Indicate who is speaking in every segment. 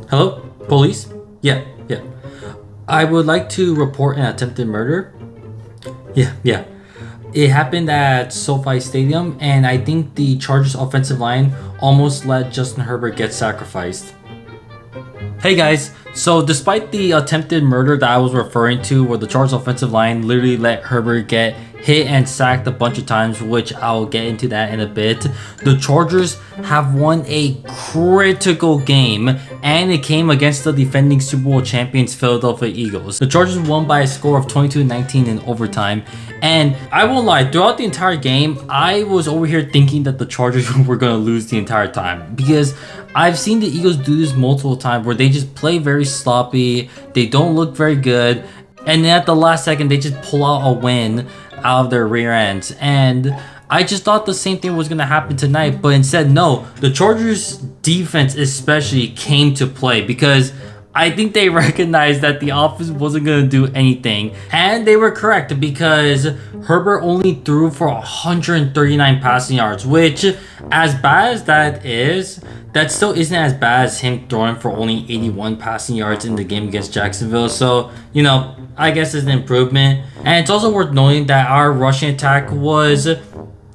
Speaker 1: Hello? Police? Yeah, yeah. I would like to report an attempted murder. Yeah. It happened at SoFi Stadium, and I think the Chargers offensive line almost let Justin Herbert get sacrificed. Hey guys, so despite the attempted murder that I was referring to, where the Chargers offensive line literally let Herbert get hit and sacked a bunch of times, which I'll get into that in a bit, the Chargers have won a critical game, and it came against the defending Super Bowl champions Philadelphia Eagles. The Chargers won by a score of 22-19 in overtime, and I won't lie, throughout the entire game, I was over here thinking that the Chargers were going to lose the entire time, because I've seen the Eagles do this multiple times where they just play very sloppy, they don't look very good, and then at the last second they just pull out a win out of their rear ends. And I just thought the same thing was going to happen tonight, but instead no, the Chargers defense especially came to play, because I think they recognized that the offense wasn't going to do anything. And they were correct, because Herbert only threw for 139 passing yards, which, as bad as that is, that still isn't as bad as him throwing for only 81 passing yards in the game against Jacksonville. So, you know, I guess it's an improvement. And it's also worth noting that our rushing attack was, let's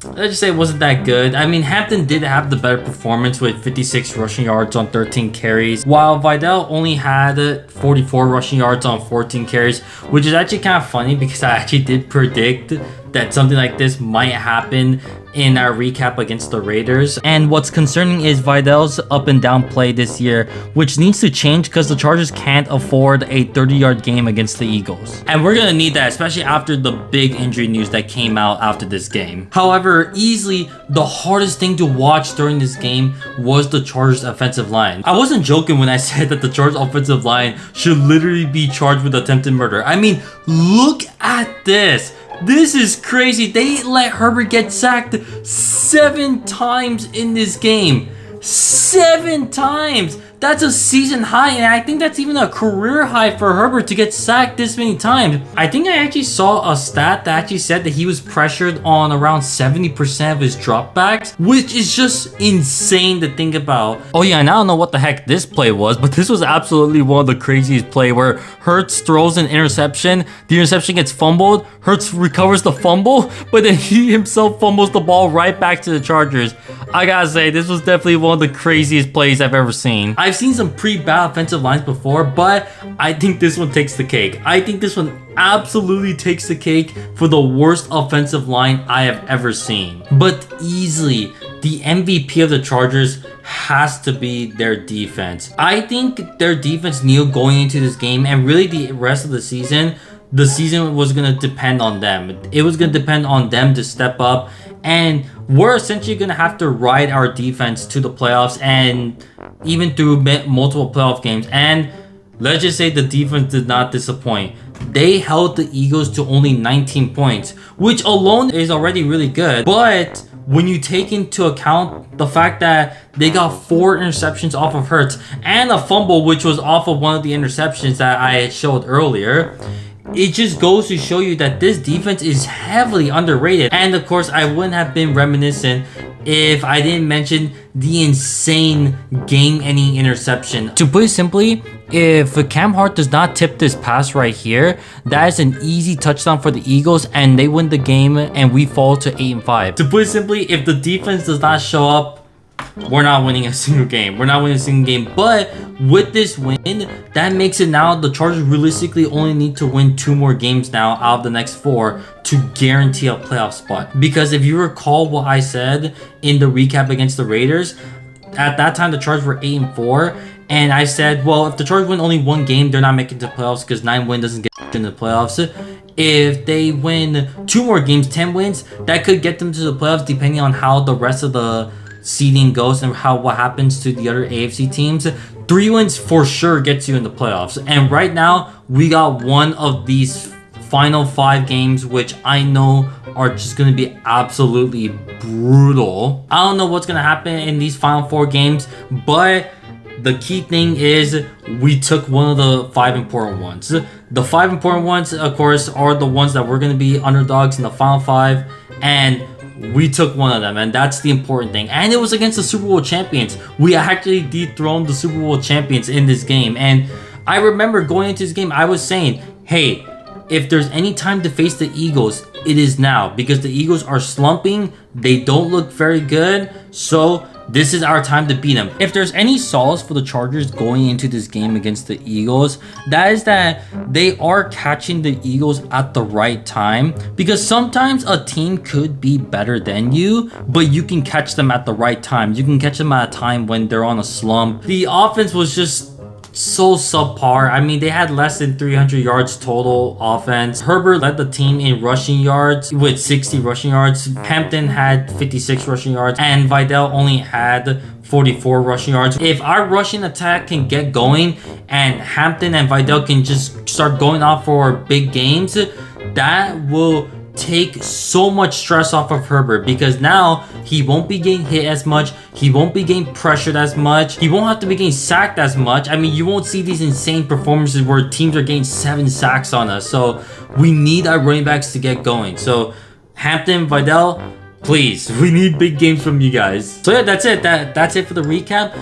Speaker 1: just say, it wasn't that good. I mean, Hampton did have the better performance with 56 rushing yards on 13 carries, while Vidal only had 44 rushing yards on 14 carries, which is actually kind of funny because I actually did predict that something like this might happen in our recap against the Raiders. And what's concerning is Vidal's up and down play this year, which needs to change because the Chargers can't afford a 30-yard game against the Eagles. And we're gonna need that, especially after the big injury news that came out after this game. However, easily the hardest thing to watch during this game was the Chargers offensive line. I wasn't joking when I said that the Chargers offensive line should literally be charged with attempted murder. I mean, look at this. This is crazy. They let Herbert get sacked 7 times in this game. 7 times! That's a season high, and I think that's even a career high for Herbert to get sacked this many times. I think I actually saw a stat that actually said that he was pressured on around 70% of his dropbacks, which is just insane to think about. Oh yeah, and I don't know what the heck this play was, but this was absolutely one of the craziest play where Hurts throws an interception, the interception gets fumbled, Hurts recovers the fumble, but then he himself fumbles the ball right back to the Chargers. I gotta say, this was definitely one of the craziest plays I've ever seen. I've seen some pretty bad offensive lines before, but I think this one takes the cake. I think this one absolutely takes the cake for the worst offensive line I have ever seen. But easily, the MVP of the Chargers has to be their defense. I think their defense knew going into this game, and really the rest of the season was going to depend on them. It was going to depend on them to step up, and we're essentially going to have to ride our defense to the playoffs and even through multiple playoff games. And let's just say the defense did not disappoint. They held the Eagles to only 19 points, which alone is already really good. But when you take into account the fact that they got 4 interceptions off of Hurts and a fumble, which was off of one of the interceptions that I had showed earlier, it just goes to show you that this defense is heavily underrated. And of course, I wouldn't have been reminiscent if I didn't mention the insane game-ending interception. To put it simply, if Cam Hart does not tip this pass right here, that is an easy touchdown for the Eagles, and they win the game, and we fall to 8-5. To put it simply, if the defense does not show up, we're not winning a single game. But with this win, that makes it now the Chargers realistically only need to win 2 more games now out of the next 4 to guarantee a playoff spot. Because if you recall what I said in the recap against the Raiders, at that time the Chargers were 8-4, and I said, well, if the Chargers win only 1 game, they're not making it to playoffs because 9 wins doesn't get in the playoffs. If they win 2 more games, 10 wins, that could get them to the playoffs depending on how the rest of the seeding goes and what happens to the other AFC teams. 3 wins for sure gets you in the playoffs. And right now, we got one of these final 5 games, which I know are just going to be absolutely brutal. I don't know what's going to happen in these final 4 games, but the key thing is we took one of the 5 important ones. The 5 important ones, of course, are the ones that we're going to be underdogs in the final 5. And we took one of them, and that's the important thing. And it was against the Super Bowl champions. We actually dethroned the Super Bowl champions in this game. And I remember going into this game, I was saying, hey, if there's any time to face the Eagles, it is now, because the Eagles are slumping. They don't look very good. So this is our time to beat them. If there's any solace for the Chargers going into this game against the Eagles, that is that they are catching the Eagles at the right time, because sometimes a team could be better than you, but you can catch them at the right time. You can catch them at a time when they're on a slump. The offense was just so subpar. I mean, they had less than 300 yards total offense. Herbert led the team in rushing yards with 60 rushing yards. Hampton had 56 rushing yards, and Vidal only had 44 rushing yards. If our rushing attack can get going and Hampton and Vidal can just start going off for big games, that will take so much stress off of Herbert, because now he won't be getting hit as much, he won't be getting pressured as much, he won't have to be getting sacked as much. I mean, you won't see these insane performances where teams are getting 7 sacks on us. So we need our running backs to get going. So Hampton, Vidal, please, we need big games from you guys. So yeah, that's it. That's it for the recap.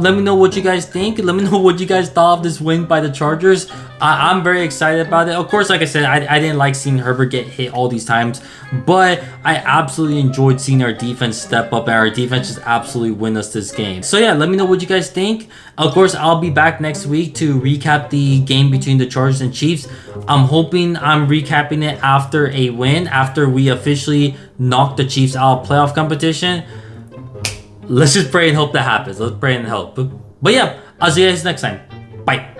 Speaker 1: Let me know what you guys think. Let me know what you guys thought of this win by the Chargers. I'm very excited about it. Of course, like I said, I didn't like seeing Herbert get hit all these times, but I absolutely enjoyed seeing our defense step up, and our defense just absolutely win us this game. So yeah, let me know what you guys think. Of course, I'll be back next week to recap the game between the Chargers and Chiefs. I'm hoping I'm recapping it after a win, after we officially knock the Chiefs out of playoff competition. Let's just pray and hope that happens. Let's pray and hope. But yeah, I'll see you guys next time. Bye.